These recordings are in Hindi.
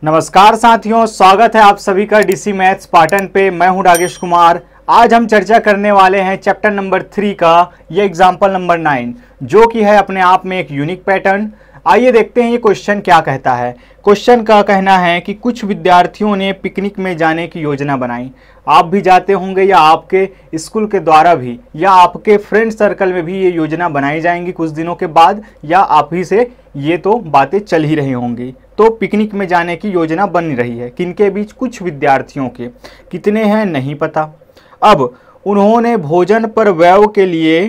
नमस्कार साथियों, स्वागत है आप सभी का डीसी मैथ्स पाटन पे। मैं हूं राजेश कुमार। आज हम चर्चा करने वाले हैं चैप्टर नंबर 3 का ये एग्जाम्पल नंबर 9, जो कि है अपने आप में एक यूनिक पैटर्न। आइए देखते हैं ये क्वेश्चन क्या कहता है। क्वेश्चन का कहना है कि कुछ विद्यार्थियों ने पिकनिक में जाने की योजना बनाई। आप भी जाते होंगे या आपके स्कूल के द्वारा भी या आपके फ्रेंड सर्कल में भी ये योजना बनाई जाएंगी कुछ दिनों के बाद, या आप ही से ये तो बातें चल ही रही होंगी। तो पिकनिक में जाने की योजना बन रही है किनके बीच? कुछ विद्यार्थियों के। कितने हैं नहीं पता। अब उन्होंने भोजन पर व्यय के लिए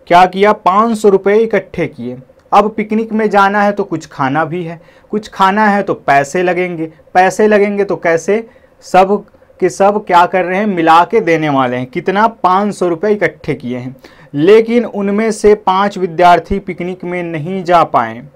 क्या किया? 500 रुपये इकट्ठे किए। अब पिकनिक में जाना है तो कुछ खाना भी है, कुछ खाना है तो पैसे लगेंगे। पैसे लगेंगे तो कैसे? सब के सब क्या कर रहे हैं? मिला के देने वाले हैं। कितना? 500 रुपये इकट्ठे किए हैं। लेकिन उनमें से 5 विद्यार्थी पिकनिक में नहीं जा पाए।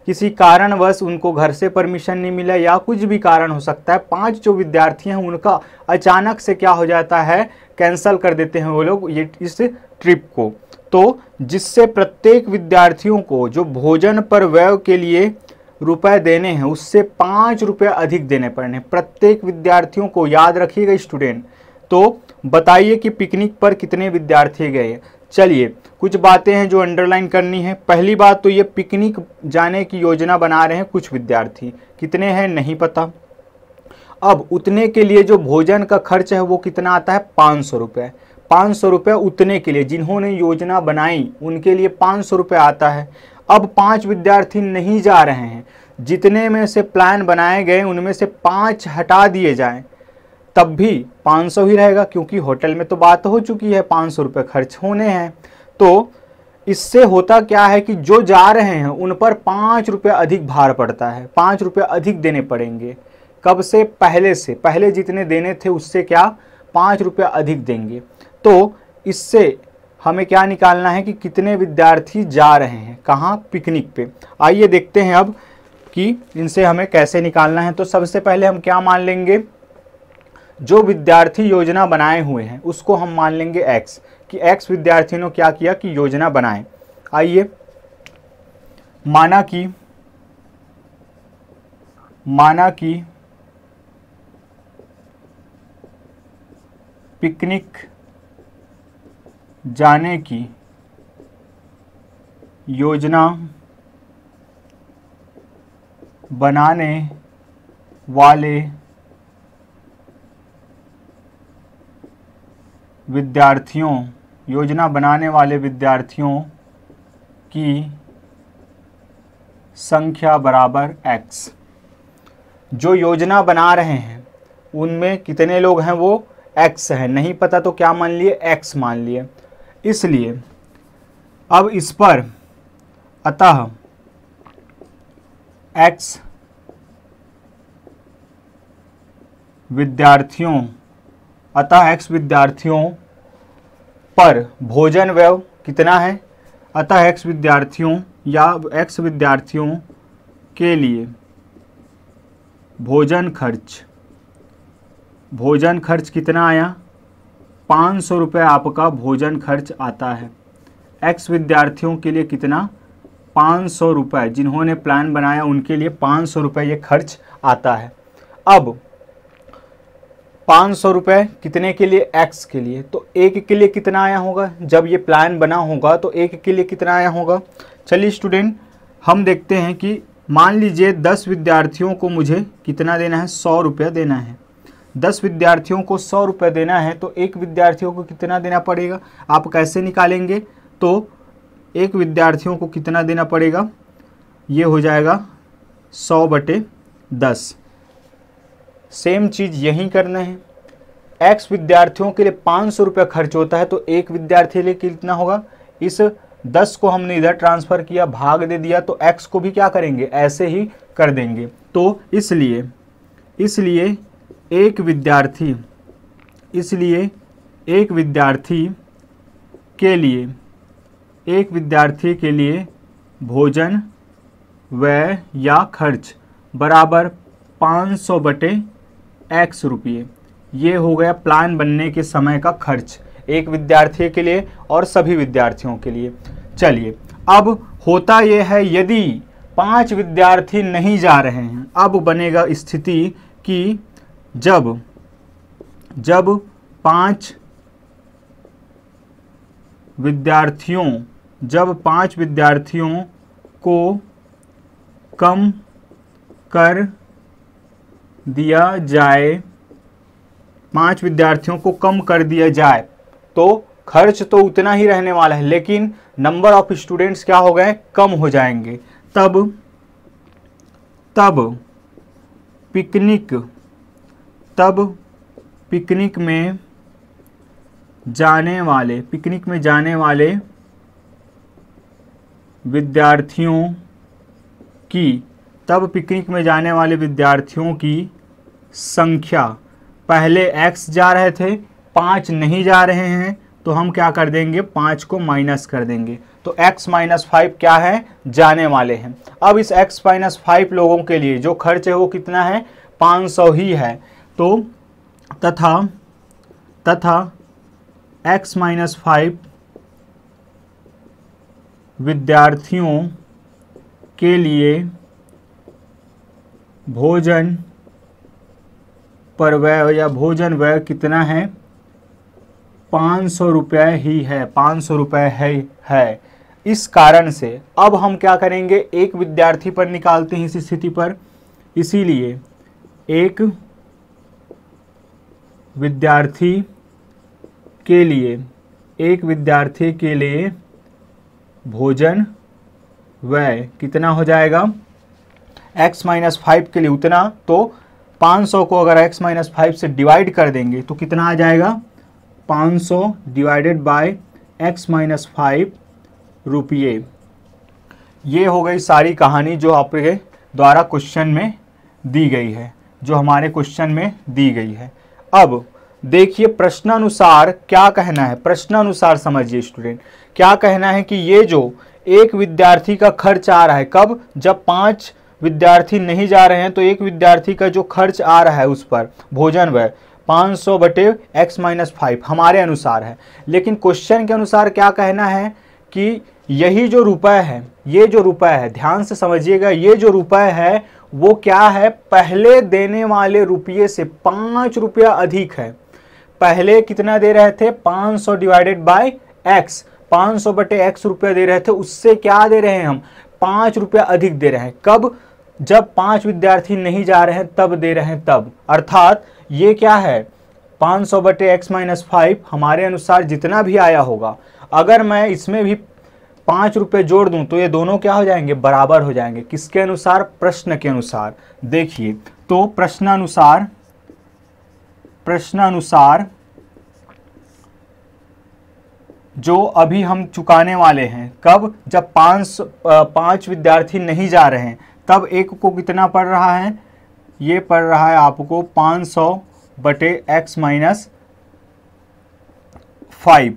किसी कारणवश उनको घर से परमिशन नहीं मिला या कुछ भी कारण हो सकता है। 5 जो विद्यार्थी हैं उनका अचानक से क्या हो जाता है? कैंसल कर देते हैं वो लोग ये इस ट्रिप को। तो जिससे प्रत्येक विद्यार्थियों को जो भोजन पर व्यय के लिए रुपए देने हैं उससे 5 रुपये अधिक देने पड़ने प्रत्येक विद्यार्थियों को। याद रखिएगा स्टूडेंट। तो बताइए कि पिकनिक पर कितने विद्यार्थी गए। चलिए कुछ बातें हैं जो अंडरलाइन करनी है। पहली बात तो ये पिकनिक जाने की योजना बना रहे हैं कुछ विद्यार्थी। कितने हैं नहीं पता। अब उतने के लिए जो भोजन का खर्च है वो कितना आता है? 500 रुपये। 500 रुपये उतने के लिए जिन्होंने योजना बनाई उनके लिए 500 रुपये आता है। अब 5 विद्यार्थी नहीं जा रहे हैं। जितने में से प्लान बनाए गए उनमें से 5 हटा दिए जाएं तब भी 500 ही रहेगा, क्योंकि होटल में तो बात हो चुकी है 500 रुपये खर्च होने हैं। तो इससे होता क्या है कि जो जा रहे हैं उन पर 5 रुपये अधिक भार पड़ता है। 5 रुपये अधिक देने पड़ेंगे। कब से? पहले से। पहले जितने देने थे उससे क्या 5 रुपये अधिक देंगे। तो इससे हमें क्या निकालना है कि कितने विद्यार्थी जा रहे हैं कहाँ? पिकनिक पे। आइए देखते हैं अब कि इनसे हमें कैसे निकालना है। तो सबसे पहले हम क्या मान लेंगे? जो विद्यार्थी योजना बनाए हुए हैं उसको हम मान लेंगे x, कि x विद्यार्थियों ने क्या किया कि योजना बनाए। आइए माना कि पिकनिक जाने की योजना बनाने वाले विद्यार्थियों की संख्या बराबर x। जो योजना बना रहे हैं उनमें कितने लोग हैं? वो x है। नहीं पता तो क्या मान लिए? x मान लिए। इसलिए अब इस पर अतः x विद्यार्थियों पर भोजन व्यय कितना है? अतः x विद्यार्थियों के लिए भोजन खर्च कितना आया? 500 रुपये आपका भोजन खर्च आता है। x विद्यार्थियों के लिए कितना? 500 रुपये। जिन्होंने प्लान बनाया उनके लिए 500 रुपये ये खर्च आता है। अब 500 रुपये कितने के लिए? x के लिए। तो एक के लिए कितना आया होगा? जब ये प्लान बना होगा तो एक के लिए कितना आया होगा? चलिए स्टूडेंट हम देखते हैं कि मान लीजिए 10 विद्यार्थियों को मुझे कितना देना है? 100 रुपये देना है। 10 विद्यार्थियों को 100 रुपये देना है तो एक विद्यार्थियों को कितना देना पड़ेगा? आप कैसे निकालेंगे? तो एक विद्यार्थियों को कितना देना पड़ेगा? ये हो जाएगा 100/10। सेम चीज़ यहीं करना है। x विद्यार्थियों के लिए 500 रुपये खर्च होता है तो एक विद्यार्थी के लिए कितना होगा? इस 10 को हमने इधर ट्रांसफ़र किया, भाग दे दिया, तो x को भी क्या करेंगे? ऐसे ही कर देंगे। तो इसलिए एक विद्यार्थी के लिए भोजन व्यय या खर्च बराबर 500/x रुपये। ये हो गया प्लान बनने के समय का खर्च, एक विद्यार्थी के लिए और सभी विद्यार्थियों के लिए। चलिए अब होता यह है यदि 5 विद्यार्थी नहीं जा रहे हैं। अब बनेगा स्थिति कि जब 5 विद्यार्थियों को कम कर दिया जाए, 5 विद्यार्थियों को कम कर दिया जाए तो खर्च तो उतना ही रहने वाला है, लेकिन नंबर ऑफ स्टूडेंट्स क्या हो गए, कम हो जाएंगे। तब पिकनिक में जाने वाले विद्यार्थियों की संख्या, पहले x जा रहे थे 5 नहीं जा रहे हैं, तो हम क्या कर देंगे 5 को माइनस कर देंगे, तो x माइनस 5 क्या है, जाने वाले हैं। अब इस x माइनस 5 लोगों के लिए जो खर्च है वो कितना है, 500 ही है। तो तथा x माइनस 5 विद्यार्थियों के लिए भोजन व्यय कितना है, 500 रुपये ही है, 500 रुपये है। इस कारण से अब हम क्या करेंगे, एक विद्यार्थी पर निकालते हैं इस स्थिति पर, इसीलिए एक विद्यार्थी के लिए भोजन व्यय कितना हो जाएगा, x माइनस 5 के लिए उतना, तो 500 को अगर x माइनस 5 से डिवाइड कर देंगे तो कितना आ जाएगा, 500 डिवाइडेड बाय x माइनस 5 रुपये। ये हो गई सारी कहानी जो आपके द्वारा क्वेश्चन में दी गई है, जो हमारे क्वेश्चन में दी गई है। अब देखिए प्रश्नानुसार क्या कहना है, प्रश्नानुसार समझिए स्टूडेंट, क्या कहना है कि ये जो एक विद्यार्थी का खर्च आ रहा है, कब, जब 5 विद्यार्थी नहीं जा रहे हैं, तो एक विद्यार्थी का जो खर्च आ रहा है उस पर भोजन व्यय 500 बटे x माइनस 5 हमारे अनुसार है। लेकिन क्वेश्चन के अनुसार क्या कहना है कि यही जो रुपए है, ये जो रुपए है, ध्यान से समझिएगा, ये जो रुपए है वो क्या है, पहले देने वाले रुपये से 5 रुपया अधिक है। पहले कितना दे रहे थे, 500 डिवाइडेड बाय x, 500 बटे x रुपया दे रहे थे, उससे क्या दे रहे हैं हम, 5 रुपया अधिक दे रहे हैं। कब, जब 5 विद्यार्थी नहीं जा रहे हैं तब दे रहे हैं, तब, अर्थात ये क्या है, 500 बटे x माइनस 5 हमारे अनुसार जितना भी आया होगा, अगर मैं इसमें भी 5 रुपये जोड़ दूं तो ये दोनों क्या हो जाएंगे, बराबर हो जाएंगे। किसके अनुसार, प्रश्न के अनुसार। देखिए तो प्रश्नानुसार जो अभी हम चुकाने वाले हैं, कब, जब 5 विद्यार्थी नहीं जा रहे हैं, तब एक को कितना पड़ रहा है, ये पड़ रहा है आपको 500 बटे x माइनस 5।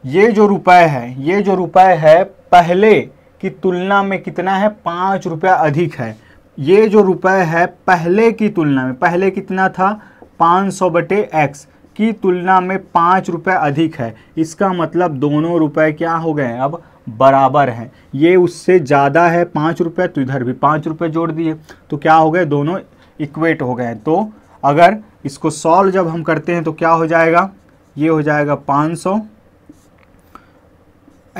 ये जो रुपए है पहले की तुलना में कितना है, 5 रुपया अधिक है। ये जो रुपए है पहले की तुलना में, पहले कितना था, 500 बटे x की तुलना में 5 रुपये अधिक है। इसका मतलब दोनों रुपए क्या हो गए, अब बराबर हैं। ये उससे ज़्यादा है 5 रुपये, तो इधर भी 5 रुपये जोड़ दिए, तो क्या हो गए, दोनों इक्वेट हो गए। तो अगर इसको सॉल्व जब हम करते हैं तो क्या हो जाएगा, ये हो जाएगा 500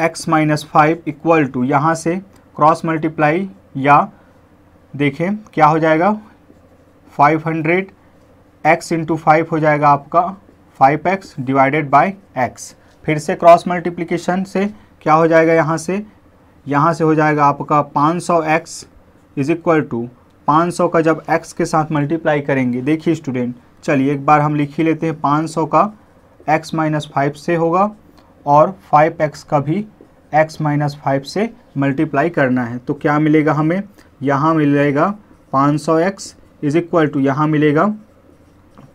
x माइनस 5 इक्वल टू, यहाँ से क्रॉस मल्टीप्लाई, या देखें क्या हो जाएगा, 500 x इंटू 5 हो जाएगा आपका 5x डिवाइडेड बाय x। फिर से क्रॉस मल्टीप्लिकेशन से क्या हो जाएगा, यहाँ से हो जाएगा आपका 500x इज इक्वल टू 500 का जब x के साथ मल्टीप्लाई करेंगे, देखिए स्टूडेंट, चलिए एक बार हम लिख ही लेते हैं, 500 का x माइनस 5 से होगा और 5x का भी x माइनस 5 से मल्टीप्लाई करना है। तो क्या मिलेगा हमें, यहाँ मिलेगा 500x इज इक्वल टू, यहाँ मिलेगा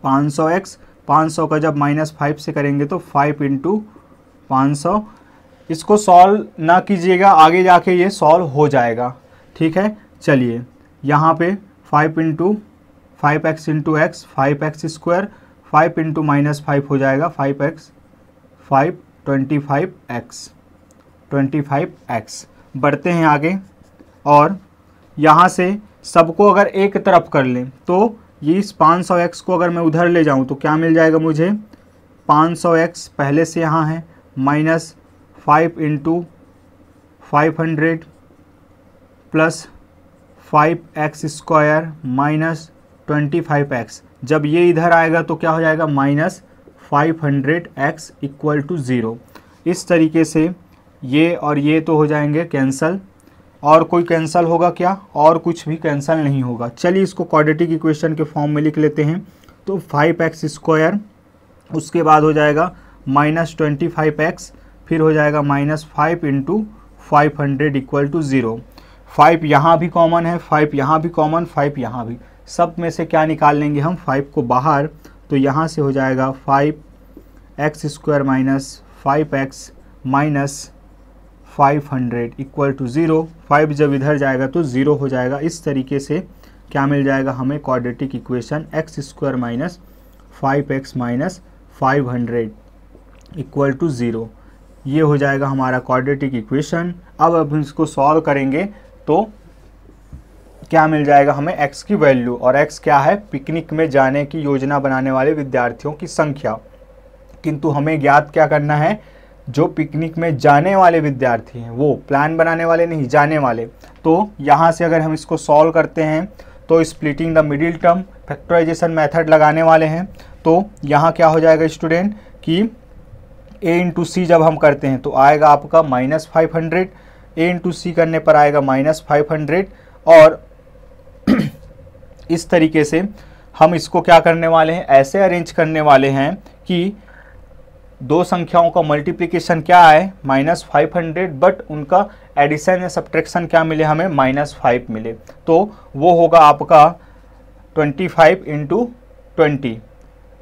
500x, 500 का जब माइनस 5 से करेंगे तो 5 इंटू 500। इसको सॉल्व ना कीजिएगा, आगे जाके ये सॉल्व हो जाएगा, ठीक है। चलिए यहाँ पे 5 into 5x into x, 5x square, 5 into minus 5 हो जाएगा 5x, 5 25x, 25x। बढ़ते हैं आगे और यहाँ से सबको अगर एक तरफ कर लें तो ये इस 500x को अगर मैं उधर ले जाऊँ तो क्या मिल जाएगा मुझे, 500x पहले से यहाँ है minus 5 into 500 plus 5x square minus 25x। जब ये इधर आएगा तो क्या हो जाएगा, माइनस 500x इक्वल टू 0। इस तरीके से ये और ये तो हो जाएंगे कैंसल। और कोई कैंसल होगा क्या, और कुछ भी कैंसल नहीं होगा। चलिए इसको क्वाड्रेटिक इक्वेशन के फॉर्म में लिख लेते हैं। तो 5x स्क्वायर, उसके बाद हो जाएगा माइनस 25x, फिर हो जाएगा माइनस 5 इंटू 500 इक्वल टू 0। 5 यहाँ भी कॉमन है, 5 यहाँ भी कॉमन, 5 यहाँ भी, सब में से क्या निकाल लेंगे हम, 5 को बाहर। तो यहाँ से हो जाएगा 5x square minus 5x minus 500 equal to 0। 5 जब इधर जाएगा तो 0 हो जाएगा। इस तरीके से क्या मिल जाएगा हमें, quadratic equation x square minus 5x minus 500 equal to 0। ये हो जाएगा हमारा क्वाड्रेटिक इक्वेशन। अब हम इसको सॉल्व करेंगे तो क्या मिल जाएगा हमें, x की वैल्यू, और x क्या है, पिकनिक में जाने की योजना बनाने वाले विद्यार्थियों की संख्या। किंतु हमें ज्ञात क्या करना है, जो पिकनिक में जाने वाले विद्यार्थी हैं, वो प्लान बनाने वाले नहीं, जाने वाले। तो यहाँ से अगर हम इसको सॉल्व करते हैं तो splitting the middle term factorization method लगाने वाले हैं। तो यहाँ क्या हो जाएगा स्टूडेंट कि a इंटू सी जब हम करते हैं तो आएगा आपका माइनस 500, a इंटू सी करने पर आएगा माइनस 500। और इस तरीके से हम इसको क्या करने वाले हैं, ऐसे अरेंज करने वाले हैं कि दो संख्याओं का मल्टीप्लिकेशन क्या है, माइनस 500, बट उनका एडिशन या सब्ट्रैक्शन क्या मिले हमें, माइनस 5 मिले। तो वो होगा आपका 25 इंटू 20,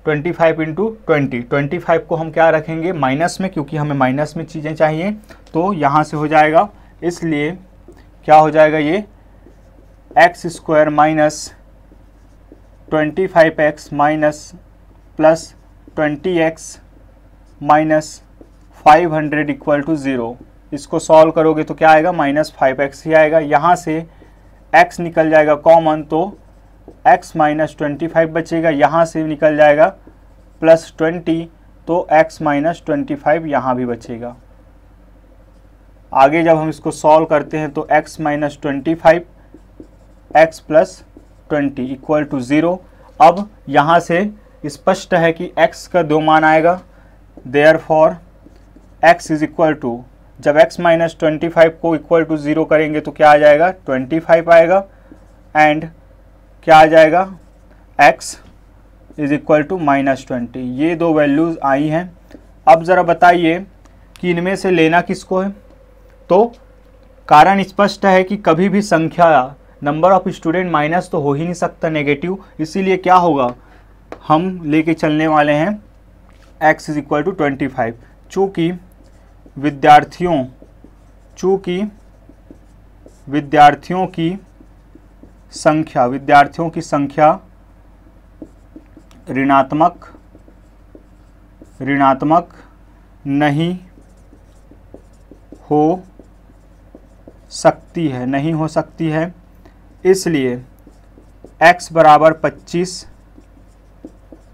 25 इंटू 20। 25 को हम क्या रखेंगे, माइनस में, क्योंकि हमें माइनस में चीज़ें चाहिए। तो यहाँ से हो जाएगा, इसलिए क्या हो जाएगा, ये x square minus 25x minus plus 20x minus 500 equal to 0। इसको सॉल्व करोगे तो क्या आएगा, माइनस 5x ही आएगा। यहाँ से x निकल जाएगा कॉमन, तो x माइनस 25 बचेगा। यहाँ से निकल जाएगा प्लस 20, तो x माइनस 25 यहाँ भी बचेगा। आगे जब हम इसको सॉल्व करते हैं तो x minus 25 x plus 20 equal to 0। अब यहाँ से स्पष्ट है कि x का दो मान आएगा, therefore x is equal to, जब x माइनस 25 को इक्वल टू 0 करेंगे तो क्या आ जाएगा, 25 आएगा। एंड क्या आ जाएगा, x is equal to minus 20। ये दो वैल्यूज़ आई हैं। अब ज़रा बताइए कि इनमें से लेना किसको है। तो कारण स्पष्ट है कि कभी भी संख्या, नंबर ऑफ स्टूडेंट माइनस तो हो ही नहीं सकता, नेगेटिव। इसीलिए क्या होगा, हम लेके चलने वाले हैं x इज इक्वल टू 25। चूँकि विद्यार्थियों की संख्या ऋणात्मक नहीं हो सकती है, इसलिए x बराबर 25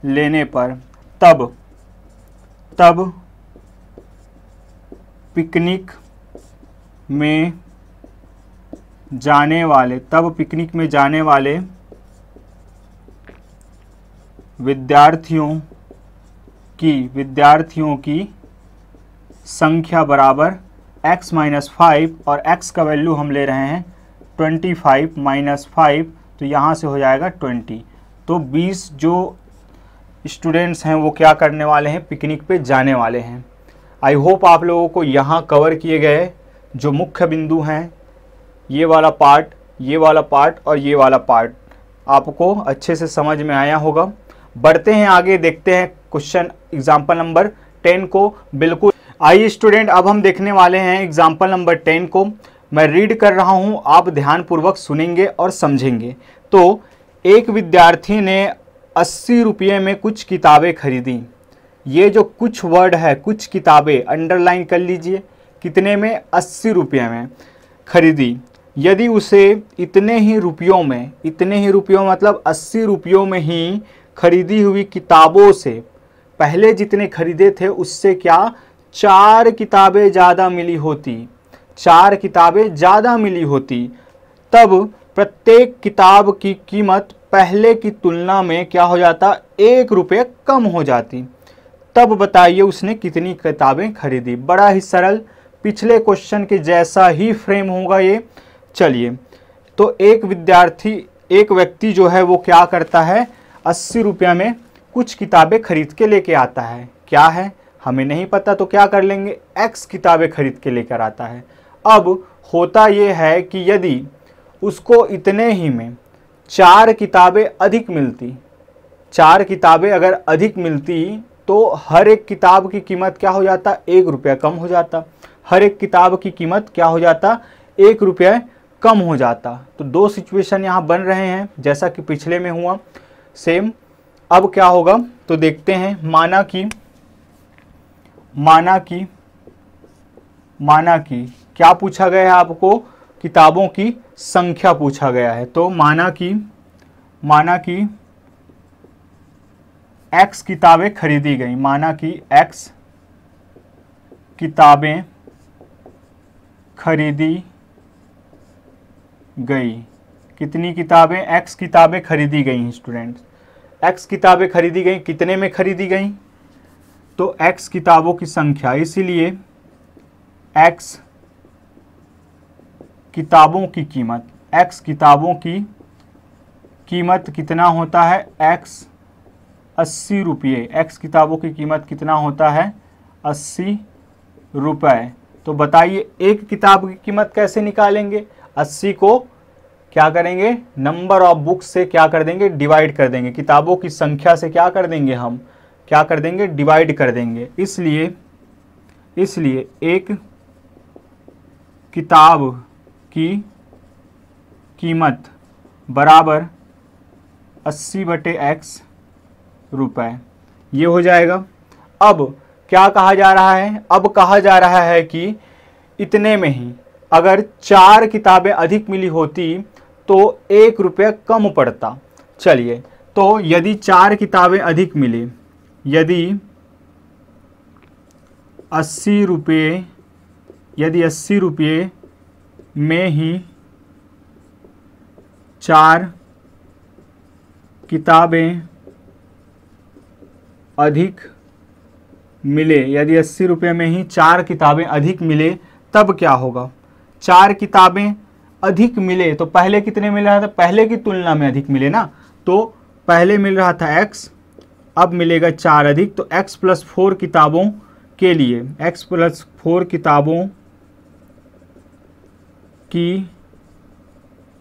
लेने पर तब पिकनिक में जाने वाले विद्यार्थियों की संख्या बराबर x माइनस 5, और x का वैल्यू हम ले रहे हैं 25 माइनस 5, तो यहाँ से हो जाएगा 20। तो 20 जो स्टूडेंट्स हैं वो क्या करने वाले हैं, पिकनिक पे जाने वाले हैं। आई होप आप लोगों को यहाँ कवर किए गए जो मुख्य बिंदु हैं, ये वाला पार्ट और ये वाला पार्ट आपको अच्छे से समझ में आया होगा। बढ़ते हैं आगे, देखते हैं क्वेश्चन एग्जाम्पल नंबर 10 को। बिल्कुल आइए स्टूडेंट, अब हम देखने वाले हैं एग्जाम्पल नंबर 10 को। मैं रीड कर रहा हूँ, आप ध्यानपूर्वक सुनेंगे और समझेंगे। तो एक विद्यार्थी ने 80 रुपये में कुछ किताबें खरीदी। ये जो कुछ वर्ड है, कुछ किताबें, अंडरलाइन कर लीजिए। कितने में, 80 रुपये में खरीदी। यदि उसे इतने ही रुपयों मतलब 80 रुपयों में ही खरीदी हुई किताबों से पहले जितने खरीदे थे उससे क्या 4 किताबें ज़्यादा मिली होती, 4 किताबें ज़्यादा मिली होती, तब प्रत्येक किताब की कीमत पहले की तुलना में क्या हो जाता, 1 रुपये कम हो जाती। तब बताइए उसने कितनी किताबें खरीदी। बड़ा ही सरल, पिछले क्वेश्चन के जैसा ही फ्रेम होगा ये। चलिए, तो एक व्यक्ति जो है वो क्या करता है, 80 रुपये में कुछ किताबें खरीद के लेके आता है। क्या है हमें नहीं पता, तो क्या कर लेंगे, X किताबें खरीद के लेकर आता है। अब होता ये है कि यदि उसको इतने ही में 4 किताबें अधिक मिलती, 4 किताबें अगर अधिक मिलती तो हर एक किताब की कीमत क्या हो जाता, 1 रुपया कम हो जाता। हर एक किताब की कीमत क्या हो जाता, 1 रुपया कम हो जाता। तो 2 सिचुएशन यहाँ बन रहे हैं जैसा कि पिछले में हुआ सेम। अब क्या होगा तो देखते हैं। माना कि क्या पूछा गया है आपको, किताबों की संख्या पूछा गया है। तो माना कि X किताबें खरीदी गई, माना कि X किताबें खरीदी गई। कितनी किताबें, X किताबें खरीदी गई स्टूडेंट्स। X किताबें खरीदी गई, कितने में खरीदी गई, तो X किताबों की संख्या, इसीलिए X किताबों की कीमत, X किताबों की कीमत कितना होता है, X 80 रुपये। X किताबों की कीमत कितना होता है, 80 रुपये। तो बताइए एक किताब की कीमत कैसे निकालेंगे, 80 को क्या करेंगे, नंबर ऑफ बुक्स से क्या कर देंगे, डिवाइड कर देंगे। किताबों की संख्या से क्या कर देंगे, हम क्या कर देंगे, डिवाइड कर देंगे। इसलिए एक किताब की कीमत बराबर 80/X रुपये, ये हो जाएगा। अब क्या कहा जा रहा है, अब कहा जा रहा है कि इतने में ही अगर 4 किताबें अधिक मिली होती तो 1 रुपया कम पड़ता। चलिए, तो यदि 4 किताबें अधिक मिली, यदि 80 रुपये में ही 4 किताबें अधिक मिले, यदि 80 रुपये में ही 4 किताबें अधिक मिले, तब क्या होगा, 4 किताबें अधिक मिले तो पहले कितने मिल रहा था, पहले की तुलना में अधिक मिले ना। तो पहले मिल रहा था X, अब मिलेगा 4 अधिक। तो X+4 किताबों के लिए, X+4 किताबों की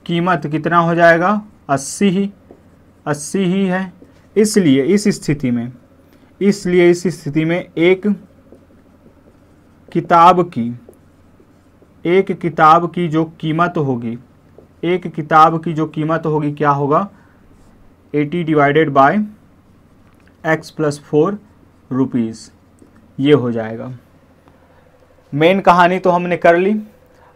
कीमत कितना हो जाएगा, 80 ही है। इसलिए इस स्थिति में एक किताब की जो कीमत होगी, क्या होगा, 80/X+4 रुपीज़, ये हो जाएगा। मेन कहानी तो हमने कर ली,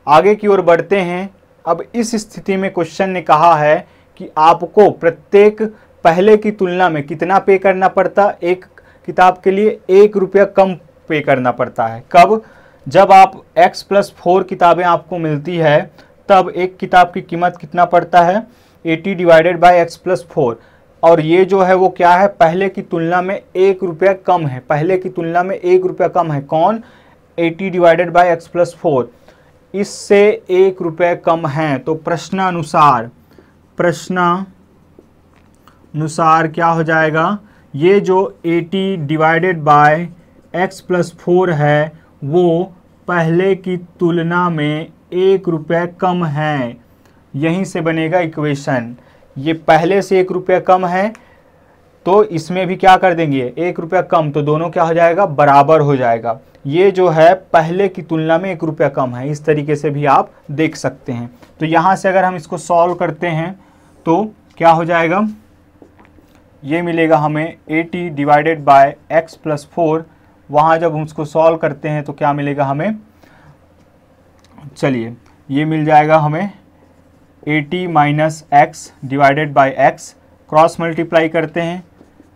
आगे की ओर बढ़ते हैं। अब इस स्थिति में क्वेश्चन ने कहा है कि आपको प्रत्येक पहले की तुलना में कितना पे करना पड़ता, एक किताब के लिए 1 रुपया कम पे करना पड़ता है। कब, जब आप X+4 किताबें आपको मिलती है तब एक किताब की कीमत कितना पड़ता है, 80/X+4। और ये जो है वो क्या है, पहले की तुलना में 1 रुपया कम है, पहले की तुलना में 1 रुपया कम है। कौन, 80/X+4, इससे 1 रुपया कम है। तो प्रश्नानुसार क्या हो जाएगा, ये जो 80/X+4 है वो पहले की तुलना में 1 रुपया कम है। यहीं से बनेगा इक्वेशन, ये पहले से 1 रुपया कम है तो इसमें भी क्या कर देंगे, 1 रुपया कम, तो दोनों क्या हो जाएगा, बराबर हो जाएगा। ये जो है पहले की तुलना में 1 रुपया कम है, इस तरीके से भी आप देख सकते हैं। तो यहाँ से अगर हम इसको सॉल्व करते हैं तो क्या हो जाएगा, ये मिलेगा हमें 80/X+4। वहाँ जब हम उसको सॉल्व करते हैं तो क्या मिलेगा हमें, चलिए ये मिल जाएगा हमें 80 minus x divided by x, cross multiply करते हैं।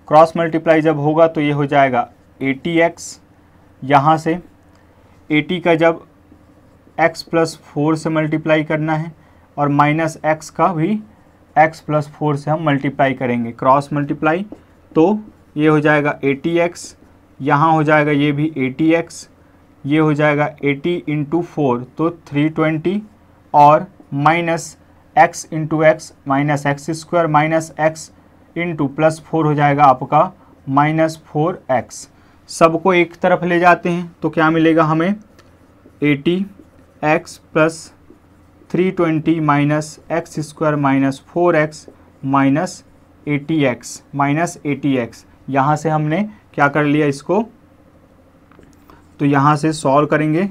क्रॉस मल्टीप्लाई जब होगा तो ये हो जाएगा 80x, यहाँ से 80 का जब x प्लस 4 से मल्टीप्लाई करना है और माइनस x का भी x प्लस 4 से हम मल्टीप्लाई करेंगे, क्रॉस मल्टीप्लाई, तो ये हो जाएगा 80x, यहाँ हो जाएगा ये भी 80x, ये हो जाएगा 80 इंटू 4 तो 320 और minus x into x minus x square minus x into plus 4 हो जाएगा आपका -4x। सबको एक तरफ ले जाते हैं तो क्या मिलेगा हमें 80x plus 320 minus x square minus 4x minus 80x। यहाँ से हमने क्या कर लिया इसको, तो यहाँ से सॉल्व करेंगे,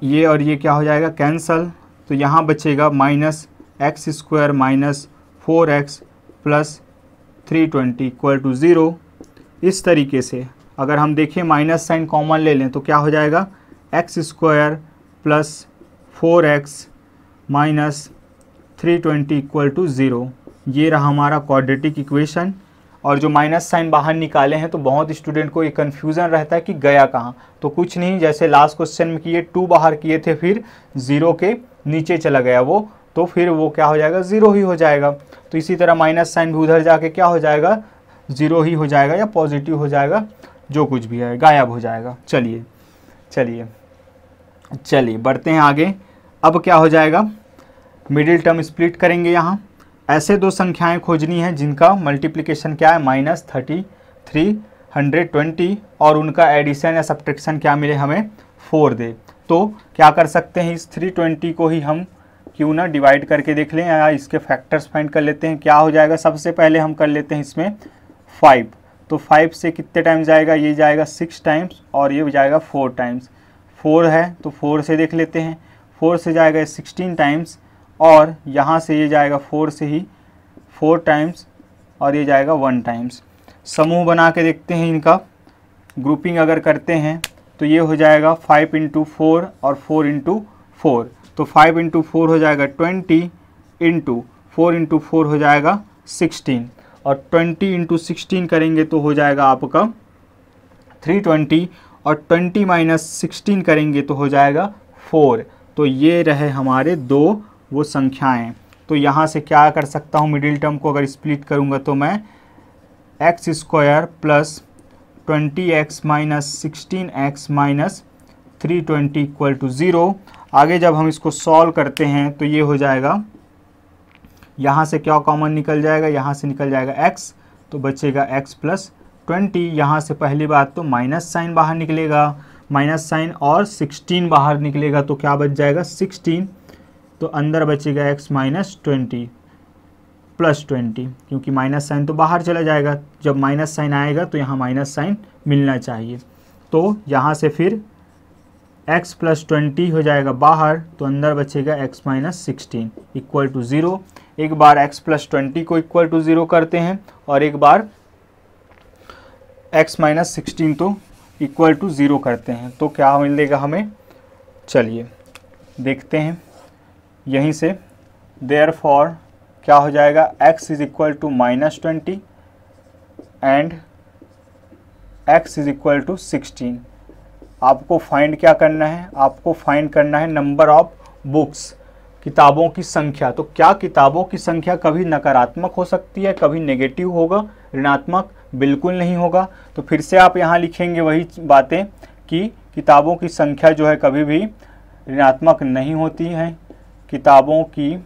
ये और ये क्या हो जाएगा कैंसल, तो यहाँ बचेगा minus x square minus 4x plus 320 equal to 0। इस तरीके से अगर हम देखें माइनस साइन कॉमन ले लें तो क्या हो जाएगा x square plus 4x minus 320 equal to 0। ये रहा हमारा क्वाड्रेटिक इक्वेशन। और जो माइनस साइन बाहर निकाले हैं तो बहुत स्टूडेंट को ये कन्फ्यूज़न रहता है कि गया कहाँ, तो कुछ नहीं, जैसे लास्ट क्वेश्चन में किए 2 बाहर किए थे फिर 0 के नीचे चला गया वो, तो फिर वो क्या हो जाएगा 0 ही हो जाएगा। तो इसी तरह माइनस साइन भी उधर जाके क्या हो जाएगा 0 ही हो जाएगा या पॉजिटिव हो जाएगा, जो कुछ भी है गायब हो जाएगा। चलिए बढ़ते हैं आगे। अब क्या हो जाएगा, मिडिल टर्म स्प्लिट करेंगे। यहाँ ऐसे दो संख्याएं खोजनी है जिनका मल्टीप्लिकेशन क्या है -3320 और उनका एडिशन या सब्ट्रैक्शन क्या मिले हमें 4 दे। तो क्या कर सकते हैं, इस 320 को ही हम क्यों ना डिवाइड करके देख लें या इसके फैक्टर्स फाइंड कर लेते हैं। क्या हो जाएगा, सबसे पहले हम कर लेते हैं इसमें 5, तो 5 से कितने टाइम्स जाएगा, ये जाएगा 6 टाइम्स और ये जाएगा 4 टाइम्स। 4 है तो 4 से देख लेते हैं, 4 से जाएगा 16 टाइम्स और यहाँ से ये जाएगा 4 से ही 4 टाइम्स और ये जाएगा 1 टाइम्स। समूह बना के देखते हैं इनका, ग्रुपिंग अगर करते हैं तो ये हो जाएगा 5 इंटू 4 और 4 इंटू 4, तो 5 इंटू 4 हो जाएगा 20 इंटू 4 इंटू 4 हो जाएगा 16 और 20 इंटू 16 करेंगे तो हो जाएगा आपका 320 और 20 माइनस 16 करेंगे तो हो जाएगा 4। तो ये रहे हमारे दो वो संख्याएं। तो यहाँ से क्या कर सकता हूँ, मिडिल टर्म को अगर स्प्लिट करूँगा तो मैं x square plus 20x minus 16x minus 320 equal to 0। आगे जब हम इसको सॉल्व करते हैं तो ये हो जाएगा, यहाँ से क्या कॉमन निकल जाएगा, यहाँ से निकल जाएगा x, तो बचेगा x प्लस 20। यहाँ से पहली बात तो माइनस साइन बाहर निकलेगा, माइनस साइन और 16 बाहर निकलेगा तो क्या बच जाएगा 16, तो अंदर बचेगा x माइनस 20 प्लस 20, क्योंकि माइनस साइन तो बाहर चला जाएगा, जब माइनस साइन आएगा तो यहाँ माइनस साइन मिलना चाहिए। तो यहाँ से फिर x प्लस 20 हो जाएगा बाहर, तो अंदर बचेगा x माइनस 16 इक्वल टू 0। एक बार x प्लस 20 को इक्वल टू 0 करते हैं और एक बार x माइनस 16 तो इक्वल टू 0 करते हैं, तो क्या मिलेगा हमें, चलिए देखते हैं यहीं से। देयरफॉर क्या हो जाएगा, x is equal to minus 20 and x is equal to 16। आपको फाइंड क्या करना है, आपको फाइंड करना है नंबर ऑफ बुक्स, किताबों की संख्या। तो क्या किताबों की संख्या कभी नकारात्मक हो सकती है, कभी नेगेटिव होगा, ऋणात्मक बिल्कुल नहीं होगा। तो फिर से आप यहाँ लिखेंगे वही बातें कि किताबों की संख्या जो है कभी भी ऋणात्मक नहीं होती है, किताबों की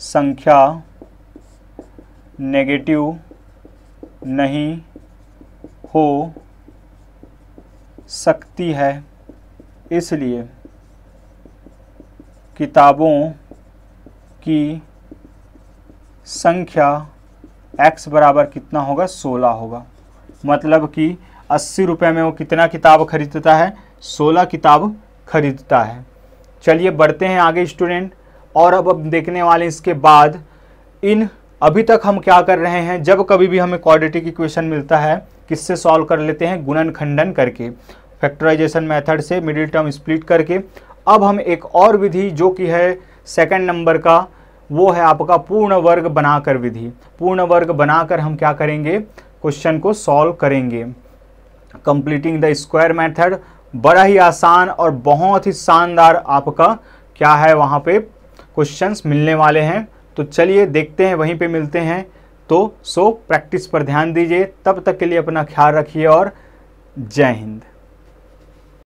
संख्या नेगेटिव नहीं हो सकती है, इसलिए किताबों की संख्या x बराबर कितना होगा, 16 होगा। मतलब कि 80 रुपये में वो कितना किताब खरीदता है, 16 किताब खरीदता है। चलिए बढ़ते हैं आगे स्टूडेंट, और अब देखने वाले इसके बाद इन अभी तक हम क्या कर रहे हैं, जब कभी भी हमें क्वाड्रेटिक इक्वेशन मिलता है किससे सॉल्व कर लेते हैं, गुणन खंडन करके, फैक्टराइजेशन मेथड से मिडिल टर्म स्प्लिट करके। अब हम एक और विधि जो कि है सेकंड नंबर का वो है आपका पूर्ण वर्ग बनाकर विधि। पूर्ण वर्ग बनाकर हम क्या करेंगे, क्वेश्चन को सॉल्व करेंगे। कंप्लीटिंग द स्क्वायर मेथड, बड़ा ही आसान और बहुत ही शानदार आपका क्या है वहाँ पे क्वेश्चंस मिलने वाले हैं। तो चलिए देखते हैं, वहीं पे मिलते हैं। तो प्रैक्टिस पर ध्यान दीजिए। तब तक के लिए अपना ख्याल रखिए और जय हिंद।